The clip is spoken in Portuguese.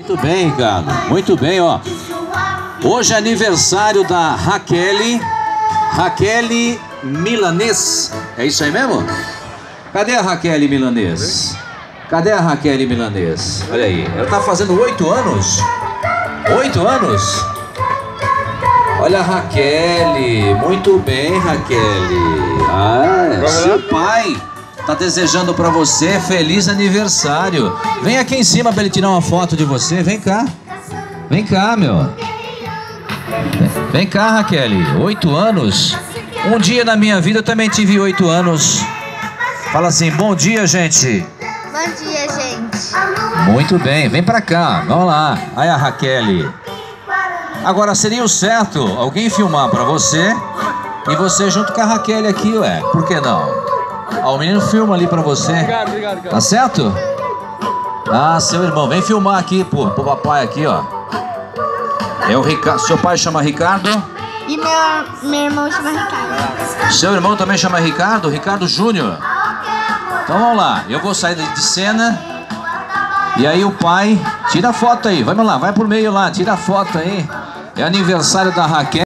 Muito bem, Ricardo. Muito bem, ó. Hoje é aniversário da Raquel Milanês. É isso aí mesmo? Cadê a Raquel Milanês? Cadê a Raquel Milanês? Olha aí, ela tá fazendo 8 anos. 8 anos? Olha a Raquel. Muito bem, Raquel. Ah, seu pai tá desejando pra você feliz aniversário. Vem aqui em cima pra ele tirar uma foto de você. Vem cá. Vem cá, meu. Vem cá, Raquel. 8 anos. Um dia na minha vida eu também tive 8 anos. Fala assim, bom dia, gente. Bom dia, gente. Muito bem, vem pra cá. Vamos lá. Aí a Raquel. Agora seria o certo alguém filmar pra você e você junto com a Raquel aqui, ué. Por que não? Ó, o menino filma ali pra você. Obrigado. Tá certo? Ah, seu irmão, vem filmar aqui pro papai aqui, ó. É o Ricardo. Seu pai chama Ricardo? E meu irmão chama Ricardo. Seu irmão também chama Ricardo? Ricardo Júnior. Então vamos lá, eu vou sair de cena. E aí o pai, tira a foto aí, vamos lá, vai por meio lá, tira a foto aí. É aniversário da Raquel.